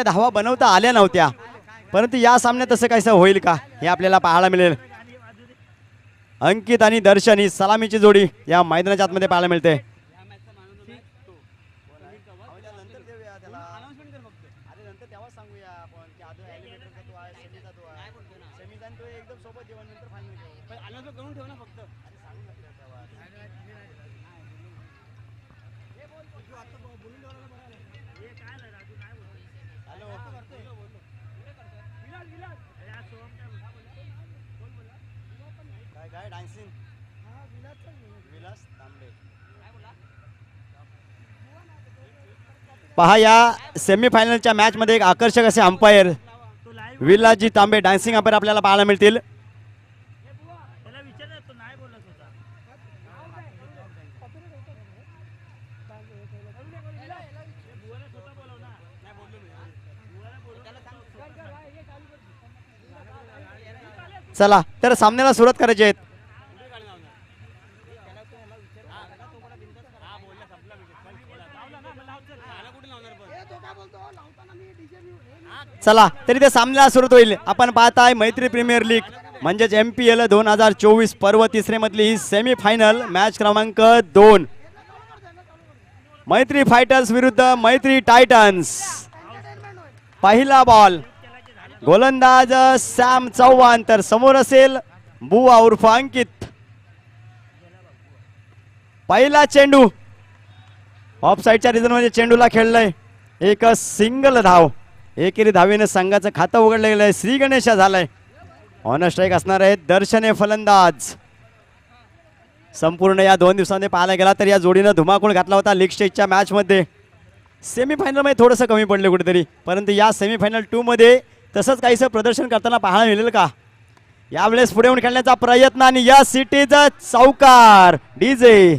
धावा बनवता आल्या नव्हत्या, परंतु या सामन्यात तसं काहीसं होईल का हे आपल्याला पाहायला मिळेल. अंकित आणि दर्शन ही सलामीची जोडी या मैदानाच्या आतमध्ये पाहायला मिळते. पहा या सेमीफायनलच्या मॅच मध्ये एक आकर्षक असे अंपायर विलाजी तांबे डान्सिंग अंपायर आपल्याला पाहायला मिळतील. चला तर सामन्याला सुरुवात करायची आहे. चला तरी ते सामन्याला सुरुवात होईल. आपण पाहताय मैत्री प्रीमियर लीग म्हणजेच MPL 2024 पर्व तिसरे मधली ही सेमीफायनल मॅच क्रमांक 2 मैत्री फायटर्स विरुद्ध मैत्री टायटन्स. पहिला बॉल गोलंदाज सॅम चव्हाण तर समोर असेल बुवा उर्फ अंकित. पहिला चेंडू ऑफ साईडच्या रिझन मध्ये चेंडूला खेळलाय. एक सिंगल धाव, एकेरी धावेने संघाचं खातं उघडलं गेलंय. श्री गणेशा झालाय. ऑन स्ट्राईक असणार आहे दर्शने फलंदाज. संपूर्ण या 2 दिवसांमध्ये पाहायला गेला तर या जोडीनं धुमाकूळ घातला होता लीग स्टेजच्या मॅच मध्ये. सेमीफायनल मध्ये थोडंसं कमी पडले कुठेतरी, परंतु या सेमीफायनल 2 मध्ये तसंच काहीसं प्रदर्शन करताना पाहायला मिळेल का. यावेळेस पुढे येऊन खेळण्याचा प्रयत्न आणि या सिटीचा चौकार डीजे.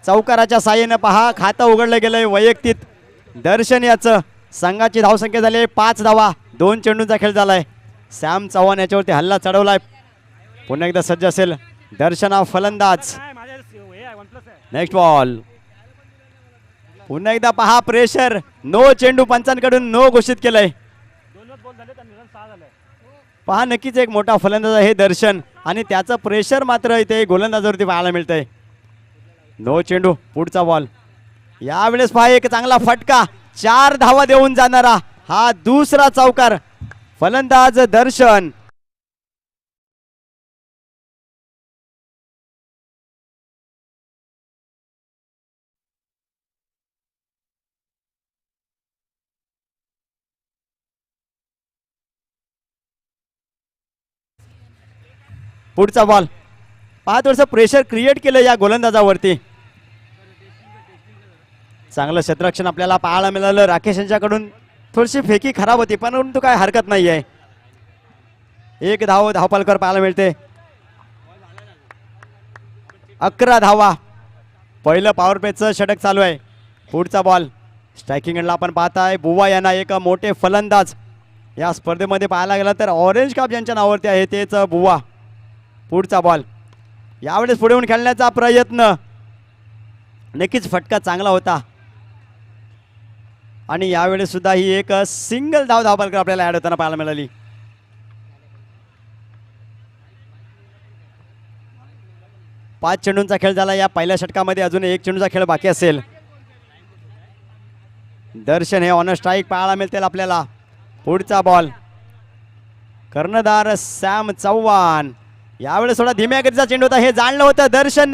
चौकाराच्या साह्याने पहा खातं उघडलं गेलंय वैयक्तिक दर्शन याचं. संघाची धावसंख्या झाली 5 धावा. 2 चेंडूंचा खेळ झालाय. सॅम चव्हाण याच्यावरती हल्ला चढवलाय. पुन्हा एकदा सज्ज असेल दर्शना फलंदाज. Next ball. पुन्हा एकदा पहा प्रेशर. नो चेंडू पंचांकडून नो घोषित केलंय. पहा नक्कीच एक मोठा फलंदाज आहे दर्शन आणि त्याचं प्रेशर मात्र इथे गोलंदाजावरती पाहायला मिळतंय. नो चेंडू. पुढचा बॉल. यावेळेस पहा एक चांगला फटका. 4 धावा देऊन जाणारा हा दुसरा चौकार. फलंदाज दर्शन. पुढचा बॉल. पहा थोडंसं प्रेशर क्रिएट केलं या गोलंदाजावरती. चांगलं क्षेत्ररक्षण आपल्याला पाहायला मिळालं राकेश यांच्याकडून. थोडीशी फेकी खराब होती परंतु काय हरकत नाहीये. एक धावपालकर पाहायला मिळते. 11 धावा. पहिलं पॉवर प्लेचं षटक चालू आहे. पुढचा बॉल. स्ट्रायकिंग एंडला आपण पाहताय बुवा यांना एक मोठे फलंदाज या स्पर्धेमध्ये पाहायला गेला तर ऑरेंज कप ज्यांच्या नावावरती आहे तेच बुवा. पुढचा बॉल. यावेळेस पुढे येऊन खेळण्याचा प्रयत्न. नक्कीच फटका चांगला होता आणि यावेळेस सुद्धा ही एक सिंगल धावपालकर आपल्याला ऍड होताना पाहायला मिळाली. पाच चेंडूंचा खेळ झाला या पहिल्या षटकामध्ये. अजून एक चेंडूचा खेळ बाकी असेल. दर्शन हे ऑन स्ट्राईक पाहायला मिळतील आपल्याला. पुढचा बॉल. कर्णधार सॅम चव्हाण. यावेळेस थोडा धीम्या गतीचा चेंडू होता हे जाणलं होतं दर्शन.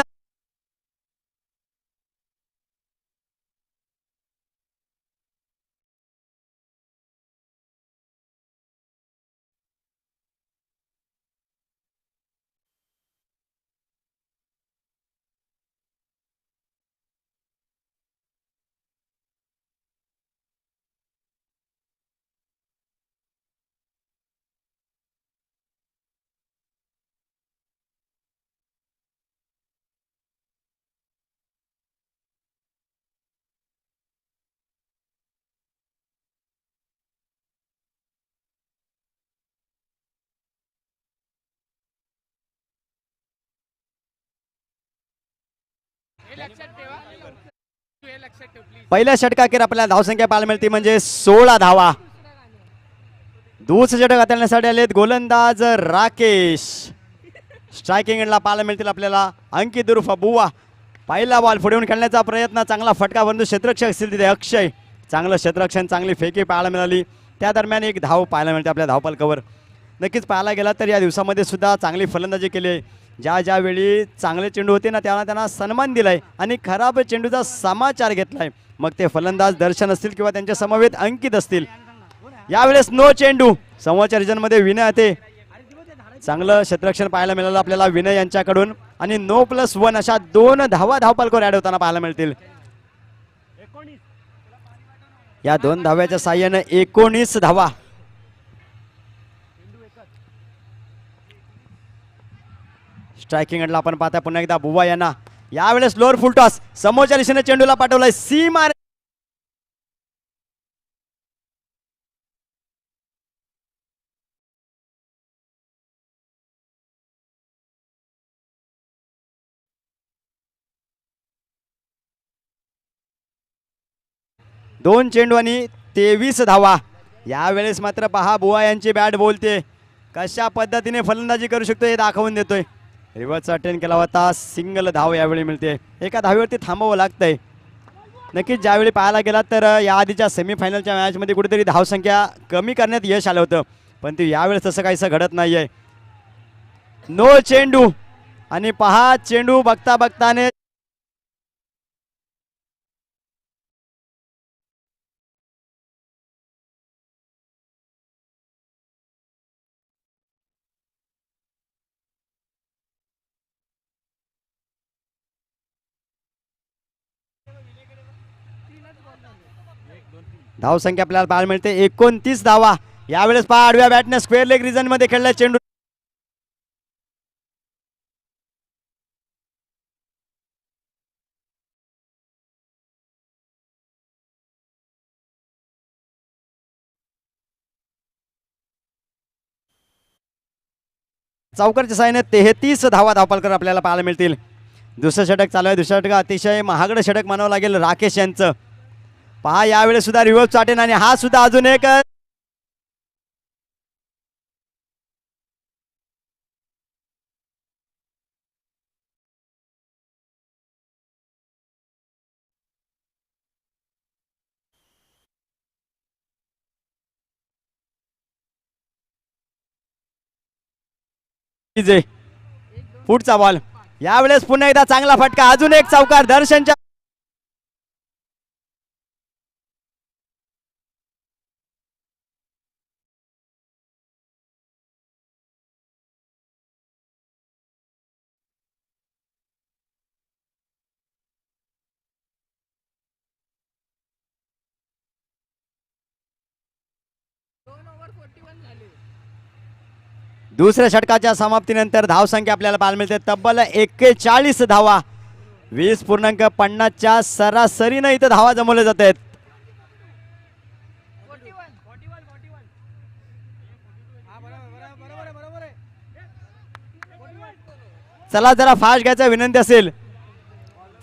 पहिल्या षटकाखेर आपल्याला धावसंख्या पाहायला मिळते म्हणजे 16 धावा. दुसरे षटक हाताळण्यासाठी आलेत गोलंदाज राकेश. स्ट्रायकिंग एंडला पाहायला मिळतील आपल्याला अंकित उर्फ बुवा. पहिला बॉल पुढे येऊन खेळण्याचा प्रयत्न, चांगला फटका, परंतु क्षेत्ररक्षक असतील तिथे अक्षय. चांगलं क्षेत्ररक्षण, चांगली फेकी पाहायला मिळाली. त्या दरम्यान एक धाव पाहायला मिळते आपल्या धावफलकावर. नक्कीच पाहायला गेला तर या दिवसामध्ये सुद्धा चांगली फलंदाजी केली आहे. ज्या वेळी चांगले चेंडू होते ना त्यांना सन्मान दिलाय आणि खराब चेंडूचा समाचार घेतलाय. मग ते फलंदाज दर्शन असतील किंवा त्यांच्या समवेत अंकित असतील. यावेळेस नो चेंडू. समोरच्या रिजनमध्ये विनय ते चांगलं क्षेत्ररक्षण पाहायला मिळालं आपल्याला विनय यांच्याकडून आणि नो+1 अशा 2 धावा धावफलकावर ऍड होताना पाहायला मिळतील. या 2 धाव्याच्या साह्याने 19 धावा. स्ट्रायकिंग एंडला आपण पाहता पुन्हा एकदा बुवा यांना. यावेळेस लोअर फुल टॉस समोरच्या दिशेने चेंडूला पाठवलाय सीमा. दोन चेंडू आणि 23 धावा. यावेळेस मात्र पहा बुवा यांची बॅट बोलते. कशा पद्धतीने फलंदाजी करू शकतो हे दाखवून देतोय. रिव्हर्सचा अटेंड केला होता, सिंगल धाव यावेळी मिळते. एका धावेवरती थांबावं लागतंय. नक्कीच ज्यावेळी पाहायला गेला तर या आधीच्या सेमीफायनलच्या मॅचमध्ये कुठेतरी धावसंख्या कमी करण्यात यश आलं होतं, पण ते यावेळेस तसं काहीसं घडत नाहीये. नो चेंडू आणि पहा चेंडू बघता बघताने धावसंख्या आपल्याला पाहायला मिळते 29 धावा. यावेळेस पहा आडव्या बॅटने स्क्वेअर लेग रिजन मध्ये खेळला चेंडू. चौकारच्या साहाय्याने 33 धावा धावफलकावर आपल्याला पाहायला मिळतील. दुसरं षटक चालू आहे. दुसरं षटक अतिशय महागडं षटक म्हणावं लागेल राकेश यांचं. पहा यावेळेस सुद्धा रिव्हर्स चाटेन आणि हा सुद्धा अजून एक पुढचा बॉल. यावेळेस पुन्हा एकदा चांगला फटका, अजून एक चौकार दर्शनच्या. दुसऱ्या षटकाच्या समाप्तीनंतर धावसंख्या आपल्याला पाहायला मिळते तब्बल 41 धावा. 20.50च्या सरासरीने इथं धावा जमवल्या जात आहेत. चला जरा फास्ट घ्यायचा विनंती असेल.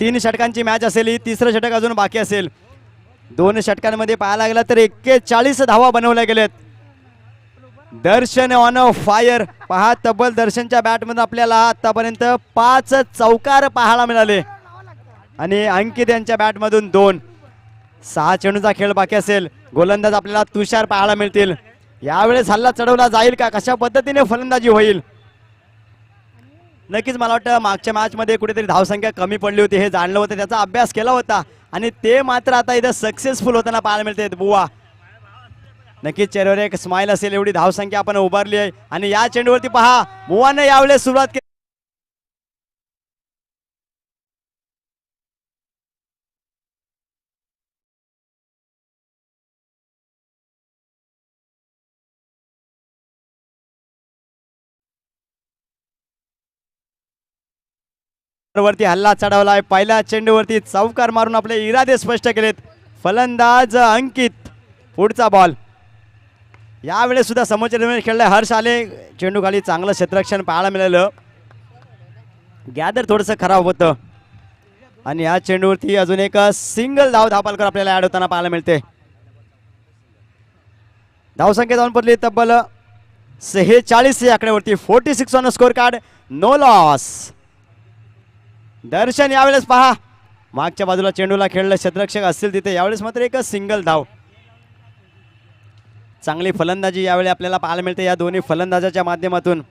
3 षटकांची मॅच असेल ही. तिसरं षटक अजून बाकी असेल. 2 षटकांमध्ये पाहायला गेला तर 41 धावा बनवल्या गेल्यात. दर्शन ऑन फायर. पहा तब्बल दर्शनच्या बॅटमध्ये आपल्याला आतापर्यंत 5 चौकार पाहायला मिळाले आणि अंकित यांच्या बॅटमधून 2. 6 चेंडूचा खेळ बाकी असेल. गोलंदाज आपल्याला तुषार पाहायला मिळतील. यावेळेस हल्ला चढवला जाईल का, कशा पद्धतीने फलंदाजी होईल. नक्कीच मला वाटतं मागच्या मॅच मध्ये कुठेतरी धावसंख्या कमी पडली होती हे जाणलं होतं, त्याचा अभ्यास केला होता आणि ते मात्र आता इथं सक्सेसफुल होताना पाहायला मिळते. बुवा नक्कीच चेहऱ्यावर एक स्माइल असेल, एवढी धावसंख्या आपण उभारली आहे आणि या चेंडूवरती पहा बुवाने यावेळेस सुरुवात केली. वरती हल्ला चढवलाय. पहिल्या चेंडूवरती चौकार मारून आपले इरादे स्पष्ट केलेत फलंदाज अंकित. पुढचा बॉल. यावेळेस सुद्धा समोरच्या खेळलाय हर्ष आले. चेंडू खाली चांगलं क्षेत्ररक्षण पाहायला मिळालं. गॅदर थोडंसं खराब होतं. आणि या चेंडूवरती अजून एक सिंगल धाव धापालकर आपल्याला ऍड होताना पाहायला मिळते. धावसंख्या जाऊन पडली तब्बल 46 या आकड्यावरती. 46 on score card. No loss. दर्शन यावेळेस पहा मागच्या बाजूला चेंडूला खेळलं क्षेत्ररक्षक असतील तिथे. यावेळेस मात्र एक सिंगल धाव. चांगली फलंदाजी यावेळी आपल्याला पाहायला मिळते या दोन्ही फलंदाजाच्या माध्यमातून.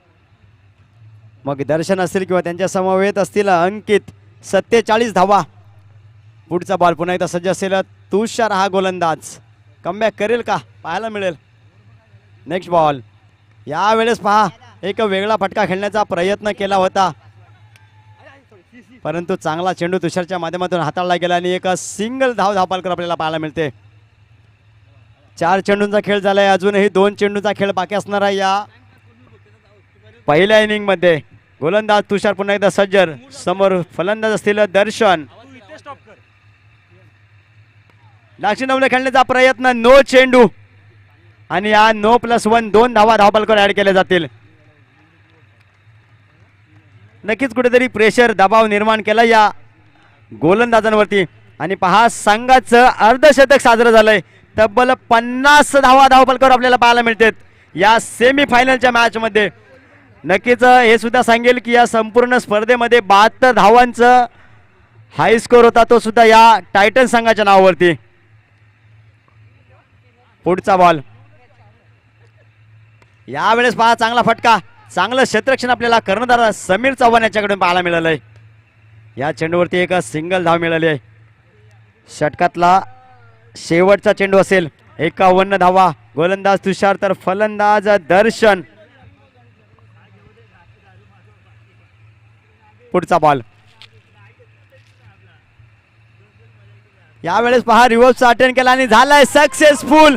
मग दर्शन असतील किंवा त्यांच्या समवेत असतील अंकित. 47 धावा. पुढचा बॉल पुन्हा एकदा सज्ज असेल तुषार हा गोलंदाज. कमबॅक करेल का पाहायला मिळेल. Next ball. यावेळेस पहा एक वेगळा फटका खेळण्याचा प्रयत्न केला होता परंतु चांगला चेंडू तुषारच्या माध्यमातून हाताळला गेला आणि एक सिंगल धाव धापालकर आपल्याला पाहायला मिळते. 4 चेंडूंचा खेळ झालाय. अजूनही 2 चेंडूंचा खेळ बाकी असणार आहे या पहिल्या इनिंग मध्ये. गोलंदाज तुषार पुन्हा एकदा सज्जर. समोर फलंदाज असतील दर्शन. लाक्षणीय खेळण्याचा प्रयत्न. नो चेंडू आणि या नो +1 2 धावा धावपालकर ऍड केले जातील. नक्कीच कुठेतरी प्रेशर दबाव निर्माण केला या गोलंदाजांवरती. आणि पहा संघाचं अर्धशतक साजरं झालंय. तब्बल 50 धावा धावपालकर आपल्याला पाहायला मिळतात या सेमी फायनलच्या मॅच मध्ये. नक्कीच हे सुद्धा सांगेल की या संपूर्ण स्पर्धेमध्ये 72 धावांचं हाय स्कोर होता तो सुद्धा या टायटन संघाच्या नावावरती. पुढचा बॉल. यावेळेस पहा चांगला फटका. चांगलं क्षेत्ररक्षण आपल्याला कर्णधार समीर चव्हाण याच्याकडून पाहायला मिळालंय. या चेंडूवरती एक सिंगल धाव मिळाली आहे. षटकातला शेवटचा चेंडू असेल. 51 धावा. गोलंदाज तुषार तर फलंदाज दर्शन. पुढचा बॉल. यावेळेस पहा रिव्हर्सचा अटेम्प्ट केला आणि झालाय सक्सेसफुल.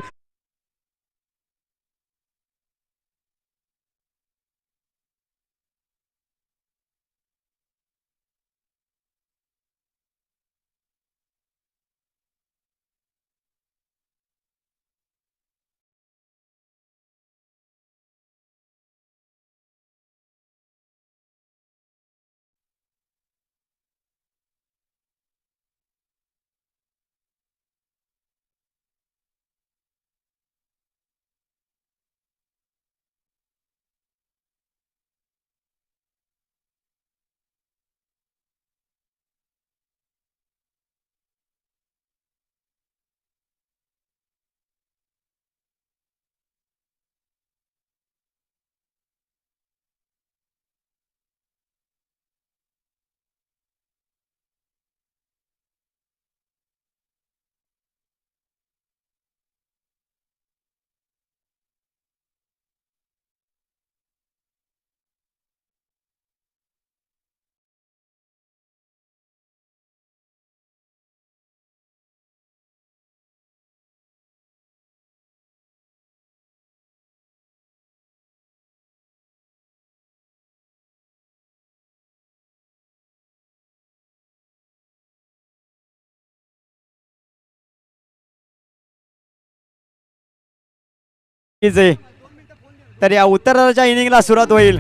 तर या उत्तराच्या इनिंगला सुरुवात होईल.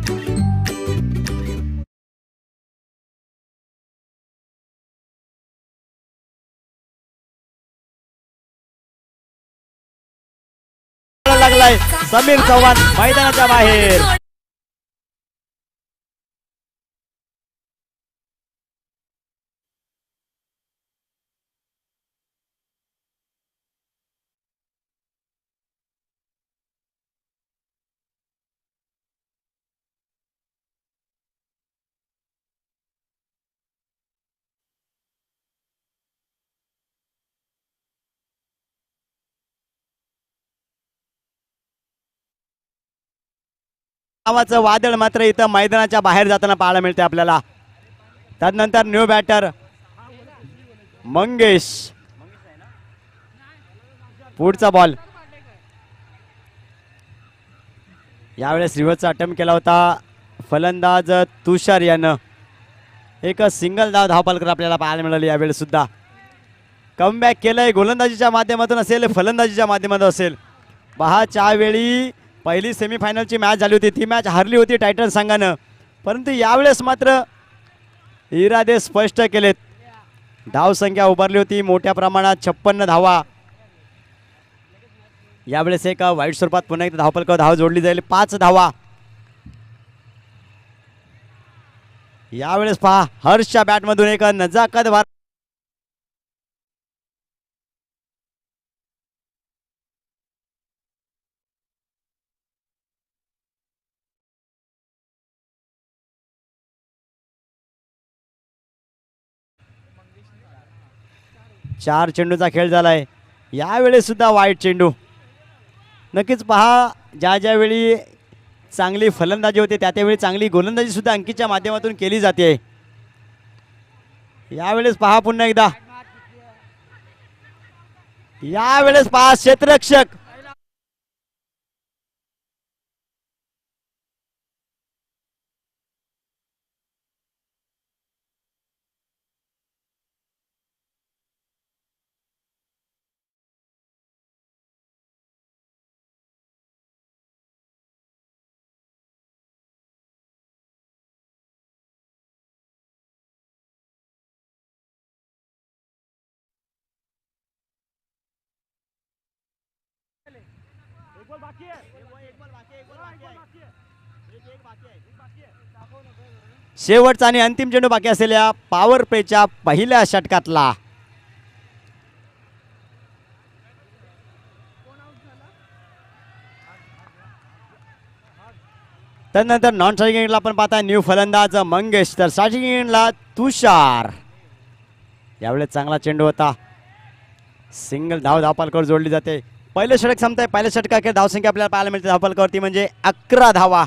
लागलाय समीर चव्हाण मैदानाच्या बाहेर. नावाचं वादळ मात्र इथं मैदानाच्या बाहेर जाताना पाहायला मिळते आपल्याला. त्यानंतर न्यू बॅटर मंगेश. पुढचा बॉल. यावेळेस रिव्हर्सचा अटेम्प्ट केला होता फलंदाज तुषार यानं. एक सिंगल धाव धावपालकर आपल्याला पाहायला मिळाली. यावेळेस सुद्धा कमबॅक केलंय. गोलंदाजीच्या माध्यमातून असेल फलंदाजीच्या माध्यमातून असेल. पहाच्या वेळी पहिली सेमीफायनलची मॅच झाली होती. ती मॅच हरली होती टायटन संघानं. परंतु यावेळेस मात्र इरादे स्पष्ट केलेत. धाव संख्या उभारली होती मोठ्या प्रमाणात 56 धावा. यावेळेस एक वाईट स्वरूपात पुन्हा एकदा धावफलकावर धाव जोडली जाईल 5 धावा. यावेळेस पहा हर्षच्या बॅटमधून एक नजाकत भार. चार चेंडूचा खेळ झालाय. यावेळेस सुद्धा वाईट चेंडू. नक्कीच पहा ज्या ज्यावेळी चांगली फलंदाजी होते त्यावेळी चांगली गोलंदाजी सुद्धा अंकितच्या माध्यमातून केली जाते. यावेळेस पहा पुन्हा एकदा. यावेळेस पहा क्षेत्ररक्षक शेवटचा आणि अंतिम चेंडू बाकी असलेल्या पॉवर प्लेच्या पहिल्या षटकातला. त्यानंतर नॉन स्ट्रायकिंग एंडला आपण पाहताय न्यू फलंदाज मंगेश तर स्ट्रायकिंग एंडला तुषार. यावेळेस चांगला चेंडू होता. सिंगल धावफलकावर जोडली जाते. पहिलं षटक संपतंय. पहिल्या षटकाखेर धावसंख्या आपल्याला पाहायला मिळते धावफलकावरती म्हणजे 11 धावा.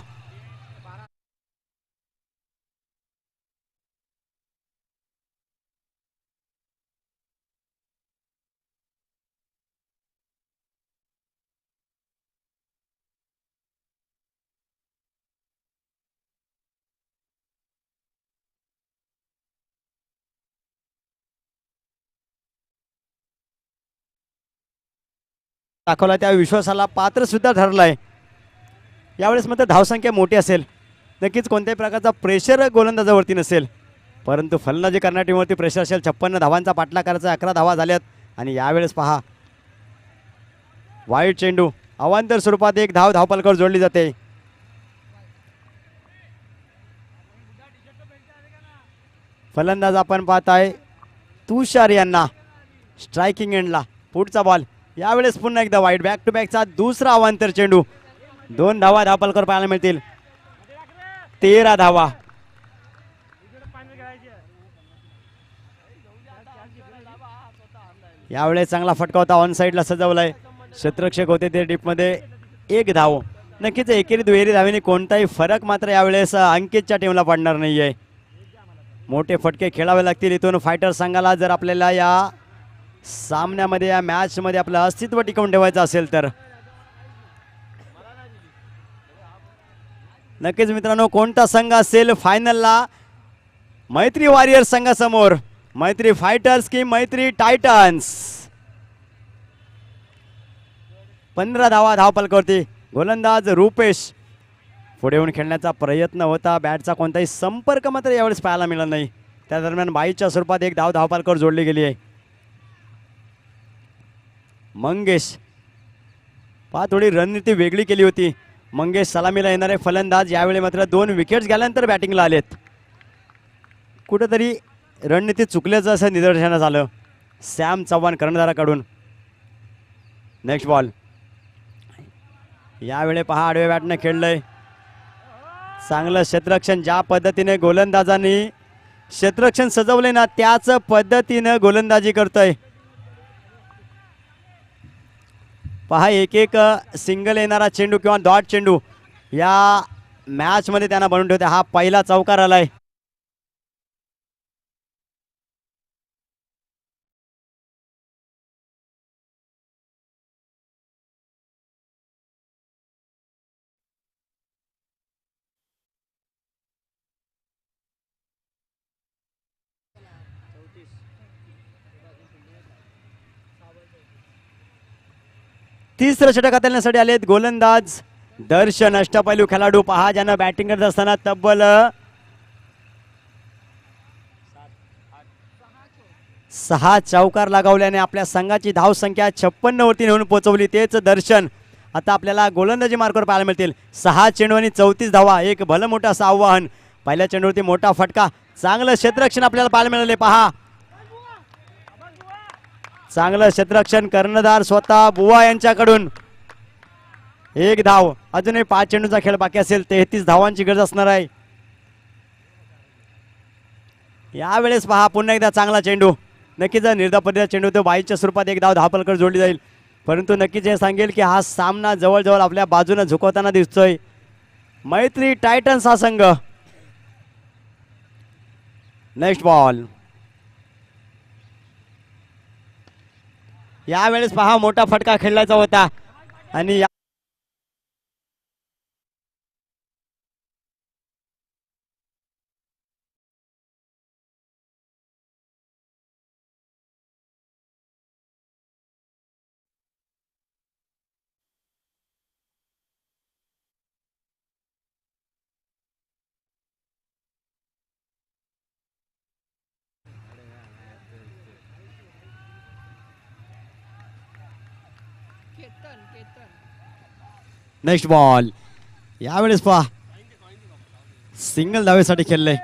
दाखवला त्या विश्वासाला पात्र सुद्धा ठरलाय. यावेळेस मात्र धावसंख्या मोठी असेल. नक्कीच कोणत्याही प्रकारचा प्रेशर गोलंदाजावरती नसेल परंतु फलंदाजी करणाऱ्या टीमवरती प्रेशर असेल. 56 धावांचा पाठलाग करायचा. 11 धावा झाल्यात आणि यावेळेस पहा वाईट चेंडू. अवांतर स्वरूपात एक धाव धावफलकावर जोडली जाते. फलंदाज आपण पाहताय तुषार यांना स्ट्रायकिंग एंडला. पुढचा बॉल. यावेळेस पुन्हा एकदा वाईट. बॅक टू बॅकचा दुसरा अवांतर चेंडू. 2 धावा धावफलकावर पाहायला मिळतील. 13 धावा. यावेळेस चांगला फटका होता. ऑन साईडला सजवलाय. क्षेत्ररक्षक होते ते डीपमध्ये. 1 धाव. नक्कीच एकेरी दुहेरी धावेने कोणताही फरक मात्र यावेळेस अंकितच्या टीमला पडणार नाहीये. मोठे फटके खेळावे लागतील इथून फायटर संघाला जर आपल्याला या सामन्यामध्ये या मॅच मध्ये आपलं अस्तित्व टिकवून ठेवायचं असेल तर. नक्कीच मित्रांनो कोणता संघ असेल फायनलला. मैत्री वॉरियर्स संघासमोर मैत्री फायटर्स की मैत्री टायटन्स. 15 धावा धावफलकावरती. गोलंदाज रुपेश पुढे येऊन खेळण्याचा प्रयत्न होता. बॅटचा कोणताही संपर्क मात्र यावेळेस पाहायला मिळाला नाही. त्या दरम्यान बाईच्या स्वरूपात एक धाव धावफलकावर जोडली गेली आहे. मंगेश पहा थोडी रणनीती वेगळी केली होती. मंगेश सलामीला येणारे फलंदाज यावेळी मात्र 2 विकेट्स गेल्यानंतर बॅटिंगला आलेत. कुठेतरी रणनीती चुकल्याचं असं निदर्शनास आलं सॅम चव्हाण कर्णधाराकडून. Next ball. यावेळी पहा आडव्या बॅटने खेळलंय. चांगलं क्षेत्ररक्षण. ज्या पद्धतीने गोलंदाजांनी क्षेत्ररक्षण सजवले ना त्याच पद्धतीनं गोलंदाजी करतोय. पहा एक एक सिंगल येणारा चेंडू किंवा डॉट चेंडू या मॅच मध्ये त्यांना बनवून ठेवते. हा पहिला चौकार आलाय. तिसरं षटक हाताळण्यासाठी आलेत गोलंदाज दर्शन. अष्टपैलू खेळाडू पहा ज्यांना बॅटिंग करत असताना तब्बल 6 चौकार लगावल्याने आपल्या संघाची धावसंख्या 56 वरती नेऊन पोहोचवली. तेच दर्शन आता आपल्याला गोलंदाजी मार्कवर पाहायला मिळतील. 6 चेंडू आणि 34 धावा, एक भलं मोठं असं आव्हान. पहिल्या चेंडूवरती मोठा फटका, चांगलं क्षेत्ररक्षण आपल्याला पाहायला मिळाले. पहा, चांगलं क्षेत्ररक्षण कर्णधार स्वतः बुवा यांच्याकडून. एक धाव, अजूनही 5 चेंडूचा खेळ बाकी असेल. 33 धावांची गरज असणार आहे. यावेळेस पहा पुन्हा एकदा चांगला चेंडू. नक्कीच निर्धापद्धतीचा चेंडू तो बाईच्या स्वरूपात एक धाव धावपलकर जोडली जाईल. परंतु नक्कीच हे सांगेल की हा सामना जवळजवळ आपल्या बाजूने झुकवताना दिसतोय. मैत्री टायटन्स हा संघ. Next ball. यावेळेस पहा मोठा फटका खेळायचा होता आणि नेक्स्ट बॉल. यावेळेस पहा सिंगल धावेसाठी खेळले.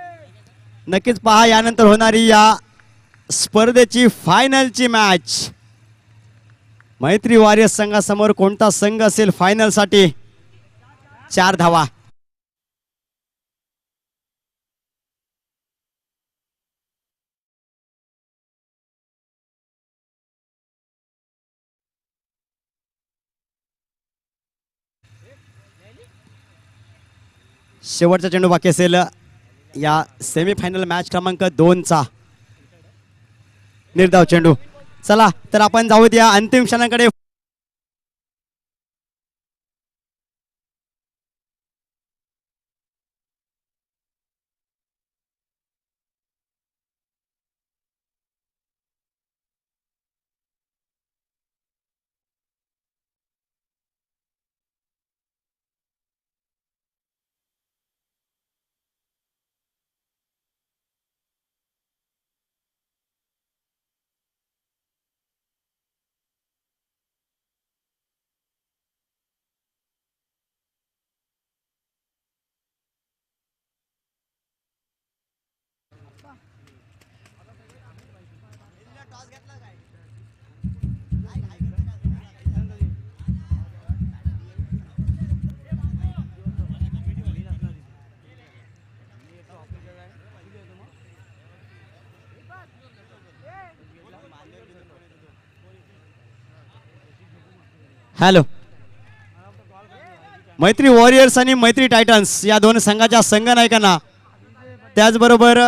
नक्कीच पहा यानंतर होणारी या स्पर्धेची फायनलची मॅच. मैत्री वॉरियर्स संघासमोर कोणता संघ असेल फायनल साठी. 4 धावा. शेवटचा चेंडू बाकी असेल या सेमीफायनल मॅच क्रमांक 2 चा. निर्धाव चेंडू. चला तर आपण जाऊया या अंतिम क्षणाकडे. हॅलो. मैत्री वॉरियर्स आणि मैत्री टायटन्स या दोन संघाच्या संघनायकांना त्याचबरोबर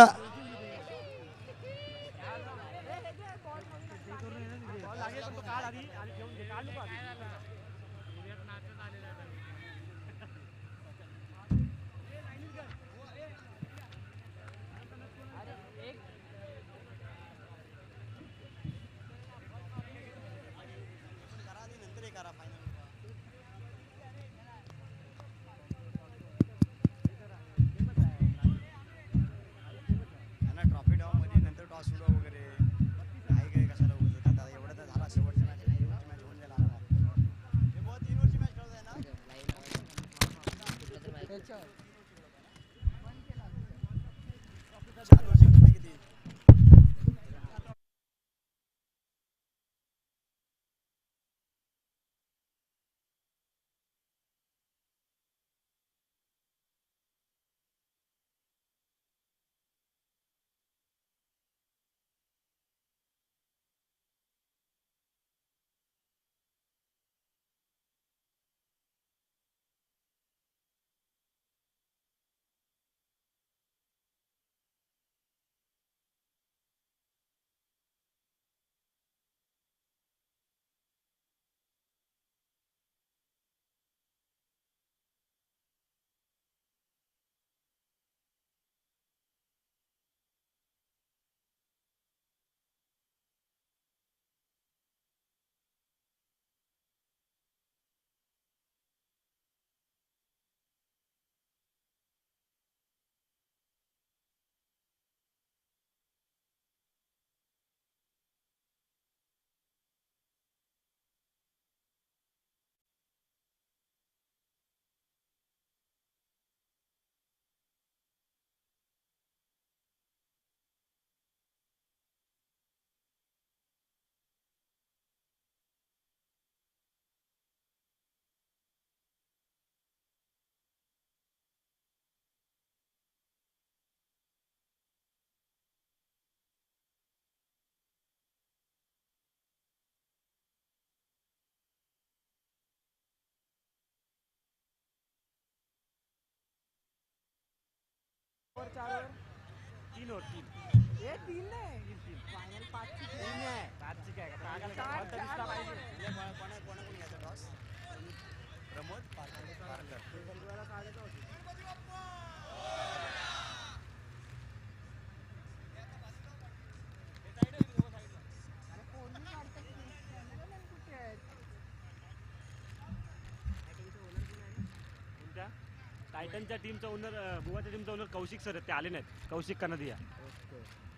टायटनच्या टीमचा ओनर बुवाच्या टीमचा ओनर कौशिक सर ते आले नाहीत. कौशिक कनदिया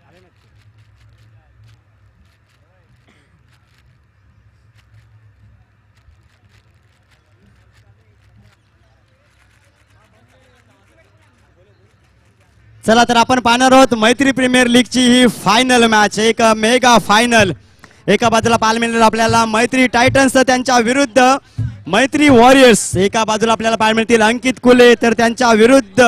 आले नाहीत. चला तर आपण पाहणार आहोत मैत्री प्रीमियर लीगची ही फायनल मॅच, एक मेगा फायनल. एका बाजूला पाहायला मिळणार आपल्याला मैत्री टायटन्स त्यांच्या विरुद्ध मैत्री वॉरियर्स. एका बाजूला आपल्याला पाहायला मिळतील अंकित कुले तर त्यांच्या विरुद्ध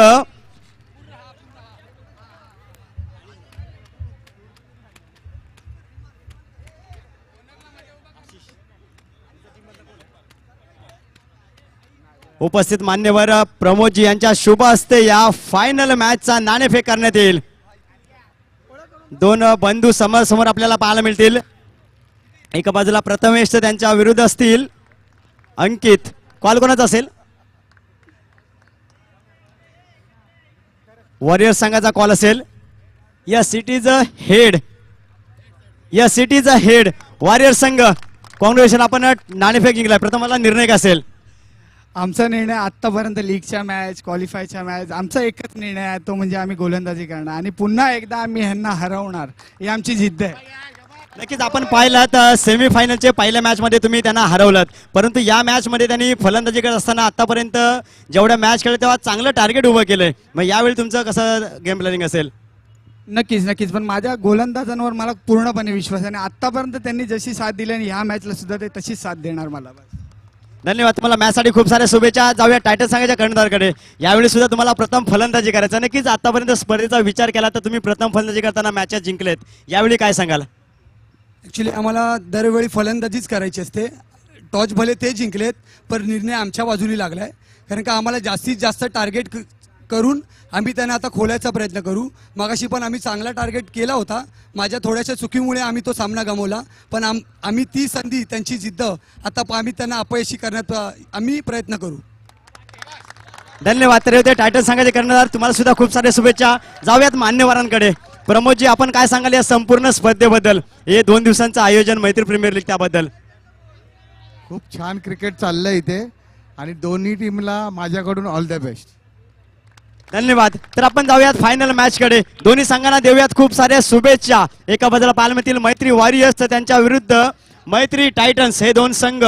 उपस्थित मान्यवर प्रमोदजी यांच्या शुभ हस्ते या फायनल मॅचचा नाणेफेक करण्यात येईल. दोन बंधू समोर समोर आपल्याला पाहायला मिळतील. एका बाजूला प्रथमेश त्यांच्या विरुद्ध असतील अंकित. कॉल कोणाचा असेल? वॉरियर्स संघाचा कॉल असेल. Yes it is a head. Yes it is a head. Warriors संघ कॉंग्रॅच्युलेशन, आपण नाणेफेक जिंकलाय. प्रथम मला निर्णय काय असेल? आमचा निर्णय आतापर्यंत लीगच्या मॅच क्वालिफायच्या मॅच आमचा एकच निर्णय आहे, तो म्हणजे आम्ही गोलंदाजी करणार आणि पुन्हा एकदा आम्ही ह्यांना हरवणार, ही आमची जिद्द आहे. नक्कीच आपण पाहिलं तर सेमीफायनलचे पहिल्या मॅच मध्ये तुम्ही त्यांना हरवलं, परंतु या मॅच मध्ये त्यांनी फलंदाजी करत असताना आतापर्यंत जेवढ्या मॅच खेळले तेव्हा चांगलं टार्गेट उभं केलंय. मग यावेळी तुमचं कसं गेम प्लॅनिंग असेल? नक्कीच नक्कीच, पण माझ्या गोलंदाजांवर मला पूर्णपणे विश्वास आहे आणि आतापर्यंत त्यांनी जशी साथ दिली आणि ह्या मॅचला सुद्धा ते तशीच साथ देणार मला. बस धन्यवाद. तुम्हाला मॅचसाठी खूप साऱ्या शुभेच्छा. जाऊया टायटन संघाच्या कर्णधारकडे. यावेळी सुद्धा तुम्हाला प्रथम फलंदाजी करायचं. नक्कीच आतापर्यंत स्पर्धेचा विचार केला तर तुम्ही प्रथम फलंदाजी करताना मॅचेस जिंकलेत, यावेळी काय सांगाल? ॲक्च्युली आम्हाला दरवेळी फलंदाजीच करायची असते. टॉस भले ते जिंकलेत पण निर्णय आमच्या बाजूनी लागला आहे, कारण का आम्हाला जास्तीत जास्त टार्गेट करून आम्ही त्यांना आता खोलायचा प्रयत्न करू. मागाशी पण आम्ही चांगला टार्गेट केला होता, माझ्या थोड्याशा चुकीमुळे आम्ही तो सामना गमावला, पण आम्ही ती संधी त्यांची जिद्द आता आम्ही त्यांना अपयशी करण्यात आम्ही प्रयत्न करू. धन्यवाद. तर होते टायटन संघाचे कर्णधार, तुम्हाला सुद्धा खूप साऱ्या शुभेच्छा. जाऊयात मान्यवरांकडे. प्रमोदजी, आपण काय सांगाल या संपूर्ण स्पर्धेबद्दल? हे 2 दिवसांचं आयोजन मैत्री प्रीमियर लीग त्याबद्दल? खूप छान क्रिकेट चाललंय इथे आणि दोन्ही टीमला माझ्याकडून ऑल द बेस्ट. धन्यवाद. तर आपण जाऊयात फायनल मॅच कडे. दोन्ही संघांना देऊयात खूप साऱ्या शुभेच्छा. एका बाजूला पाहायला मिळतील मैत्री वॉरियर्स तर त्यांच्या विरुद्ध मैत्री टायटन्स. हे 2 संघ